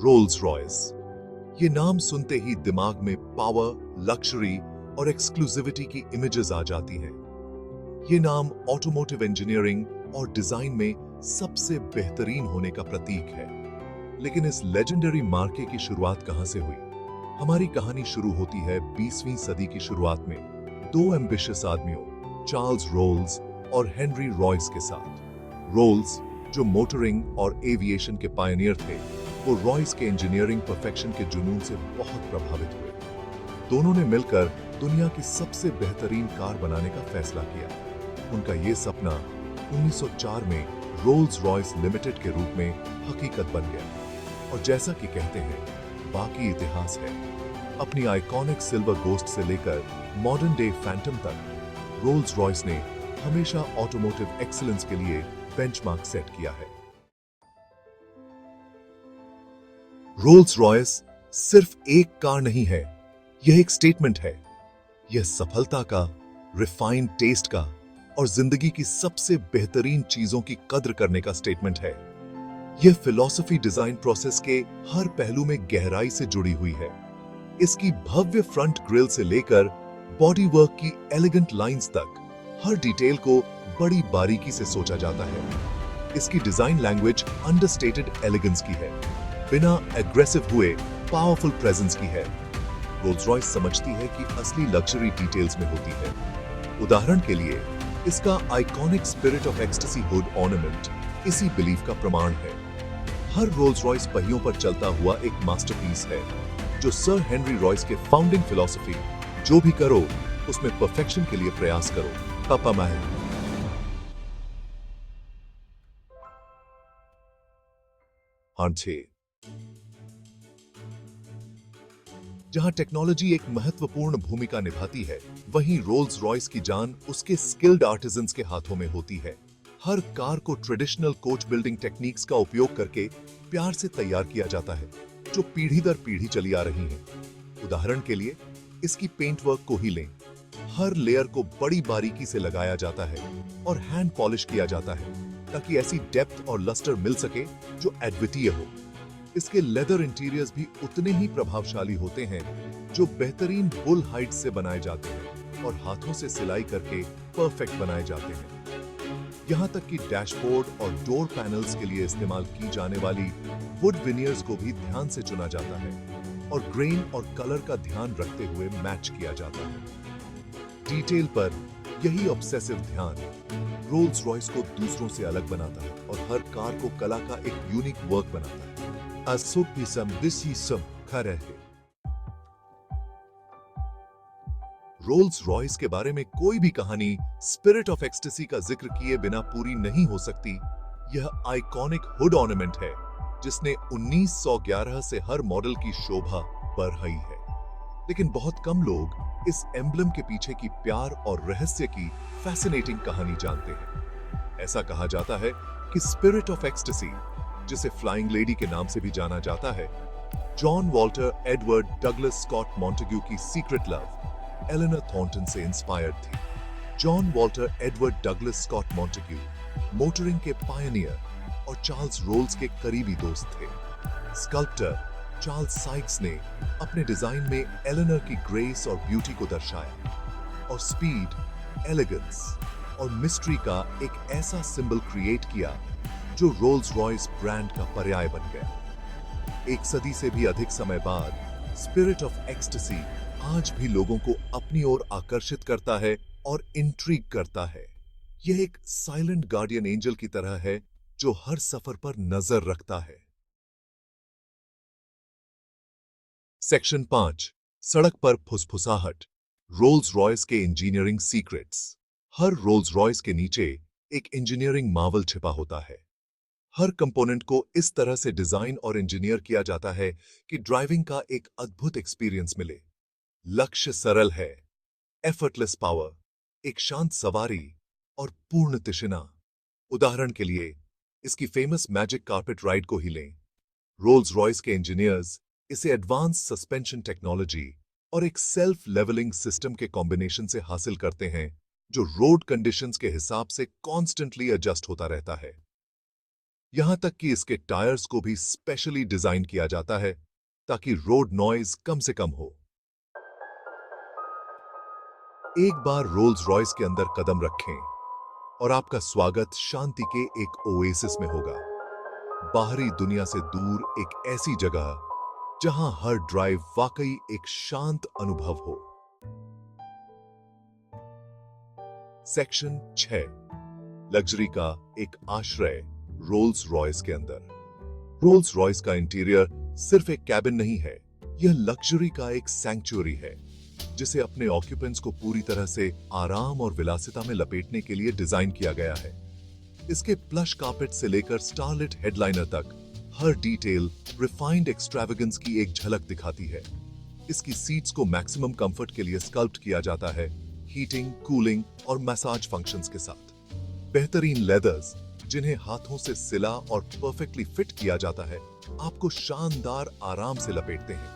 Rolls Royce. ये नाम सुनते ही दिमाग में पावर, लक्जरी और एक्सक्लूसिविटी की इमेजेस आ जाती हैं। ये नाम ऑटोमोटिव इंजीनियरिंग और डिजाइन में सबसे बेहतरीन होने का प्रतीक है। लेकिन इस लेजेंडरी मार्के की शुरुआत कहां से हुई? हमारी कहानी शुरू होती है 20वीं सदी की शुरुआत में दो एम्बिशियस आदमियों, चार्ल्स रोल्स और हेनरी रॉयस के साथ। रोल्स, जो मोटरिंग और एविएशन के पायनियर थे, वो रॉयस के इंजीनियरिंग परफेक्शन के जुनून से बहुत प्रभावित हुए। दोनों ने मिलकर दुनिया की सबसे बेहतरीन कार बनाने का फैसला किया। उनका ये सपना 1904 में रोल्स रॉयस लिमिटेड के रूप में हकीकत बन गया। और जैसा कि कहते हैं, बाकी इतिहास है। अपनी आइकॉनिक सिल्वर गोस्ट से लेकर मॉडर्न डे फैंटम तक रोल्स रॉयस ने हमेशा ऑटोमोटिव एक्सीलेंस के लिए बेंचमार्क सेट किया है। रोल्स रॉयस सिर्फ एक कार नहीं है, यह एक स्टेटमेंट है। यह सफलता का, रिफाइंड टेस्ट का और जिंदगी की सबसे बेहतरीन चीजों की कद्र करने का स्टेटमेंट है। यह फिलॉसफी डिजाइन प्रोसेस के हर पहलू में गहराई से जुड़ी हुई है। इसकी भव्य फ्रंट ग्रिल से लेकर बॉडी वर्क की एलिगेंट लाइंस तक हर डिटेल को बड़ी बारीकी से सोचा जाता है। इसकी डिजाइन लैंग्वेज अंडरस्टेटेड एलिगेंस की है, बिना एग्रेसिव हुए पावरफुल प्रेजेंस की है। रोल्स रॉयस समझती है कि असली लग्जरी डिटेल्स में होती है। उदाहरण के लिए, इसका iconic spirit of ecstasy hood ornament इसी बिलीफ का प्रमाण है। हर रोल्स रॉयस पहियों पर चलता हुआ एक मास्टरपीस है, जो सर हेनरी रॉयस के फाउंडिंग फिलॉसफी, जो भी करो उसमें परफेक्शन के लिए प्रयास करो, पापा माहे। जहां टेक्नोलॉजी एक महत्वपूर्ण भूमिका निभाती है, वहीं रोल्स रॉयस की जान उसके स्किल्ड आर्टिजन्स के हाथों में होती है। हर कार को ट्रेडिशनल कोच बिल्डिंग टेक्निक्स का उपयोग करके प्यार से तैयार किया जाता है, जो पीढ़ी दर पीढ़ी चली आ रही हैं। उदाहरण के लिए, इसकी पेंट वर्क को ही लें। हर लेयर को बड़ी बारीकी से लगाया जाता है और हैंड पॉलिश किया जाता है, ताकि ऐसी डेप्थ और लस्टर मिल सके जो अद्वितीय हो। इसके लेदर इंटीरियर्स भी उतने ही प्रभावशाली होते हैं, जो बेहतरीन बुल हाइड से बनाए जाते हैं और हाथों से सिलाई करके परफेक्ट बनाए जाते हैं। यहाँ तक कि डैशबोर्ड और डोर पैनल्स के लिए इस्तेमाल की जाने वाली वुड विनियर्स को भी ध्यान से चुना जाता है और ग्रेन और कलर का ध्यान रखते हुए मैच किया जाता है। डिटेल पर यही ऑब्सेसिव ध्यान रोल्स रॉयस को दूसरों से अलग बनाता है और हर कार को कला का एक यूनिक वर्क बनाता है। रोल्स रॉयस के बारे में कोई भी कहानी स्पिरिट ऑफ एक्सटेसी का जिक्र किए बिना पूरी नहीं हो सकती। यह आइकॉनिक हुड ऑर्नामेंट है, जिसने 1911 से हर मॉडल की शोभा बढ़ाई है। लेकिन बहुत कम लोग इस एम्ब्लम के पीछे की प्यार और रहस्य की फैसिनेटिंग कहानी जानते हैं। ऐसा कहा जाता है कि स्पिरिट ऑफ एक्सटेसी, जिसे फ्लाइंग लेडी के नाम से भी जाना जाता है, John Walter Edward Douglas Scott Montagu की सीक्रेट लव एलेनर थॉर्नटन से इंस्पायर्ड थी। John Walter Edward Douglas Scott Montagu motoring के पायनियर और चार्ल्स रोल्स के करीबी दोस्त थे। स्कल्प्टर चार्ल्स साइक्स ने अपने डिजाइन में एलेनर की ग्रेस और ब्यूटी को दर्शाया और स्पीड, एलिगेंस और मिस्ट्री का एक ऐसा सिंबल क्रिएट किया जो रोल्स रॉयस ब्रांड का पर्याय बन गया। एक सदी से भी अधिक समय बाद स्पिरिट ऑफ एक्सटेसी आज भी लोगों को अपनी ओर आकर्षित करता है और इंट्रिग करता है। यह एक साइलेंट गार्डियन एंजल की तरह है, जो हर सफर पर नजर रखता है। सेक्शन 5, सड़क पर फुसफुसाहट। रोल्स रॉयस के इंजीनियरिंग सीक्रेट्स। हर रोल्स रॉयस के नीचे एक इंजीनियरिंग मार्वल छिपा होता है। हर कंपोनेंट को इस तरह से डिजाइन और इंजीनियर किया जाता है कि ड्राइविंग का एक अद्भुत एक्सपीरियंस मिले। लक्ष्य सरल है, एफर्टलेस पावर, एक शांत सवारी और पूर्ण तिशिना। उदाहरण के लिए, इसकी फेमस मैजिक कारपेट राइड को ही लें। रोल्स रॉयस के इंजीनियर्स इसे एडवांस सस्पेंशन टेक्नोलॉजी और एक सेल्फ लेवलिंग सिस्टम के कॉम्बिनेशन से हासिल करते हैं, जो रोड कंडीशंस के हिसाब से कॉन्स्टेंटली एडजस्ट होता रहता है। यहां तक कि इसके टायर्स को भी स्पेशली डिजाइन किया जाता है ताकि रोड नॉइज कम से कम हो। एक बार रोल्स रॉयस के अंदर कदम रखें और आपका स्वागत शांति के एक ओएसिस में होगा, बाहरी दुनिया से दूर एक ऐसी जगह जहां हर ड्राइव वाकई एक शांत अनुभव हो। सेक्शन 6, लग्जरी का एक आश्रय रोल्स रॉयस के अंदर। रोल्स रॉयस का इंटीरियर सिर्फ एक कैबिन नहीं है, यह लग्जरी का एक सैंक्चुअरी है जिसे अपने ऑक्यूपेंट्स को पूरी तरह से आराम और विलासिता में लपेटने के लिए डिजाइन किया गया है। इसके प्लश कार्पेट से लेकर स्टारलिट हेडलाइनर तक हर डिटेल रिफाइंड एक्सट्रावेगेंस की एक झलक दिखाती है। इसकी सीट्स को मैक्सिमम कंफर्ट के लिए स्कल्प्ट किया जाता है, हीटिंग, कूलिंग और मसाज फंक्शंस के साथ। बेहतरीन लेदर्स जिन्हें हाथों से सिला और परफेक्टली फिट किया जाता है, आपको शानदार आराम से लपेटते हैं।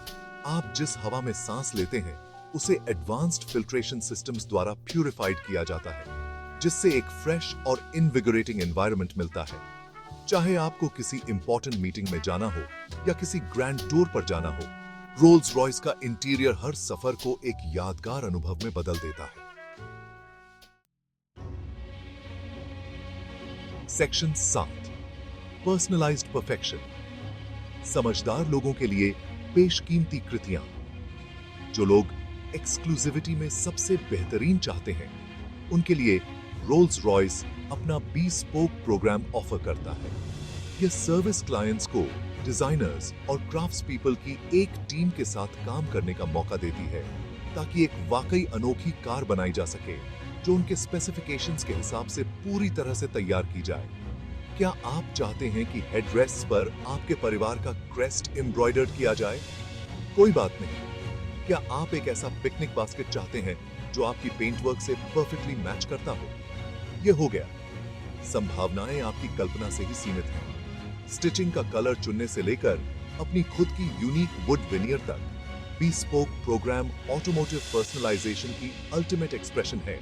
आप जिस हवा में सांस लेते हैं उसे एडवांस्ड फिल्ट्रेशन सिस्टम्स द्वारा प्यूरिफाइड किया जाता है, जिससे एक फ्रेश और इनविगोरेटिंग एनवायरनमेंट मिलता है। चाहे आपको किसी इंपॉर्टेंट मीटिंग में जाना हो या किसी ग्रैंड टूर पर जाना हो, रोल्स रॉयस का इंटीरियर हर सफर को एक यादगार अनुभव में बदल देता है। Section 7, personalised perfection. समझदार लोगों के लिए बेशकीमती कृतियां। जो लोग एक्सक्लूसिविटी में सबसे बेहतरीन चाहते हैं, उनके लिए रोल्स रॉयस अपना bespoke प्रोग्राम ऑफर करता है। यह सर्विस क्लाइंट्स को डिजाइनर्स और क्राफ्ट्स पीपल की एक टीम के साथ काम करने का मौका देती है ताकि एक वाकई अनोखी कार बनाई जा सके जो उनके स्पेसिफिकेशंस के हिसाब से पूरी तरह से तैयार की जाए। क्या आप चाहते हैं कि हेडरेस्ट पर आपके परिवार का क्रेस्ट एम्ब्रॉयडर्ड किया जाए? कोई बात नहीं। क्या आप एक ऐसा पिकनिक बास्केट चाहते हैं जो आपकी पेंट वर्क से परफेक्टली मैच करता हो? यह हो गया। संभावनाएं आपकी कल्पना से ही सीमित हैं। स्टिचिंग का कलर चुनने से लेकर अपनी खुद की यूनिक वुड विनियर तक, bespoke प्रोग्राम ऑटोमोटिव पर्सनलाइजेशन की अल्टीमेट एक्सप्रेशन है।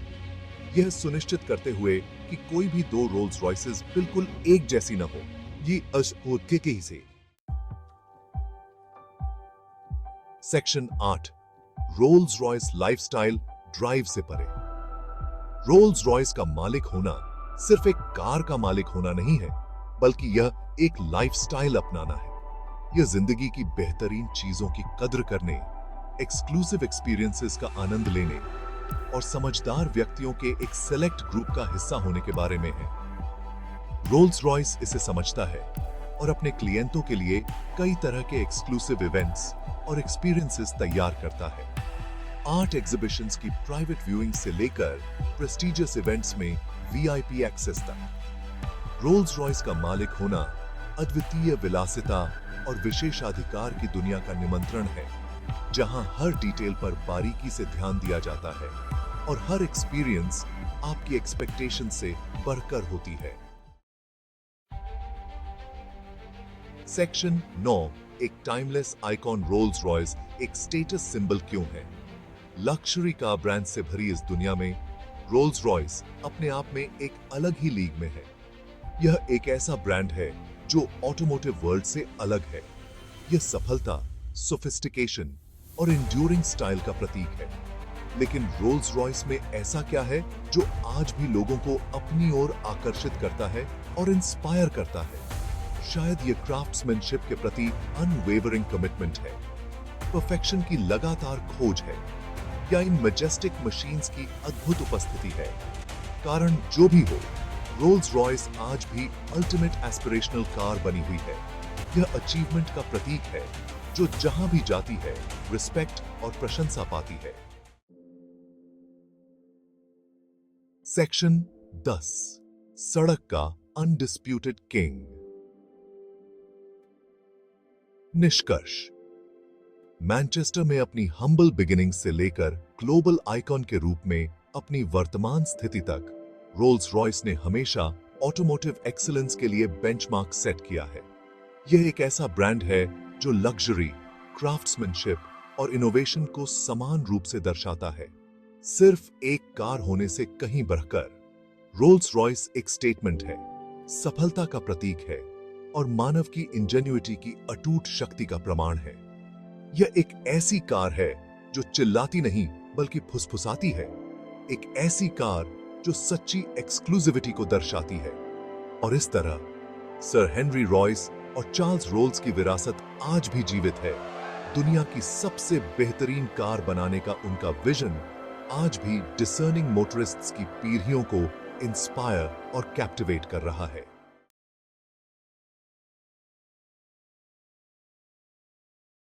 यह सुनिश्चित करते हुए कि कोई भी दो रोल्स रॉयसेस बिल्कुल एक जैसी न हो। ये ही से। Section 8, Rolls Royce lifestyle drive से परे। रोल्स रॉयस का मालिक होना सिर्फ एक कार का मालिक होना नहीं है, बल्कि यह एक लाइफस्टाइल अपनाना है। यह जिंदगी की बेहतरीन चीजों की कद्र करने, एक्सक्लूसिव एक्सपीरियंसेस का आनंद लेने और समझदार व्यक्तियों के एक सेलेक्ट ग्रुप का हिस्सा होने के बारे में है। रोल्स रॉयस इसे समझता है और अपने क्लिएंटों के लिए कई तरह के एक्सक्लूसिव इवेंट्स और एक्सपीरियंसेस तैयार करता है। आर्ट एग्जीबिशंस की प्राइवेट व्यूइंग से लेकर प्रेस्टिजियस इवेंट्स में वीआईपी एक्सेस तक। रोल्स रॉयस का मालिक होना अद्वितीय विलासिता और विशेषाधिकार की दुनिया का निमंत्रण है, जहां हर डिटेल पर बारीकी से ध्यान दिया जाता है और हर एक्सपीरियंस आपकी एक्सपेक्टेशन से बढ़कर होती है। सेक्शन 9, एक टाइमलेस आइकॉन। रोल्स रॉयस एक स्टेटस सिंबल क्यों है? लक्जरी कार ब्रांड से भरी इस दुनिया में रोल्स रॉयस अपने आप में एक अलग ही लीग में है। यह एक ऐसा ब्रांड है जो ऑटोमोटिव वर्ल्ड से अलग है। यह सफलता, सोफिस्टिकेशन और एंड्यूरिंग स्टाइल का प्रतीक है। लेकिन रोल्स रॉयस में ऐसा क्या है जो आज भी लोगों को अपनी ओर आकर्षित करता है और इंस्पायर करता है? शायद ये क्राफ्ट्समैनशिप के प्रति अनवेवरिंग कमिटमेंट है, परफेक्शन की लगातार खोज है, या इन मैजेस्टिक मशीन्स की अद्भुत उपस्थिति है। कारण जो भी हो, रोल्स रॉयस आज भी अल्टीमेट एस्पिरेशनल कार बनी हुई है। यह अचीवमेंट का प्रतीक है जो जहां भी जाती है रिस्पेक्ट और प्रशंसा पाती है। सेक्शन 10, सड़क का अनडिस्प्यूटेड किंग। निष्कर्ष, मैनचेस्टर में अपनी हम्बल बिगिनिंग से लेकर ग्लोबल आइकॉन के रूप में अपनी वर्तमान स्थिति तक, रोल्स रॉयस ने हमेशा ऑटोमोटिव एक्सीलेंस के लिए बेंचमार्क सेट किया है। यह एक ऐसा ब्रांड है जो लग्जरी, क्राफ्ट्समैनशिप और इनोवेशन को समान रूप से दर्शाता है। सिर्फ एक कार होने से कहीं बढ़कर, रोल्स रॉयस एक स्टेटमेंट है, सफलता का प्रतीक है और मानव की इंजेन्युइटी की अटूट शक्ति का प्रमाण है। यह एक ऐसी कार है जो चिल्लाती नहीं बल्कि फुसफुसाती है, एक ऐसी कार जो सच्ची एक्सक्लूसिविटी को दर्शाती है। और इस तरह सर हेनरी रॉयस और चार्ल्स रोल्स की विरासत आज भी जीवित है। दुनिया की सबसे बेहतरीन कार बनाने का उनका विजन आज भी डिसर्निंग मोटरिस्ट्स की पीढ़ियों को इंस्पायर और कैप्टिवेट कर रहा है।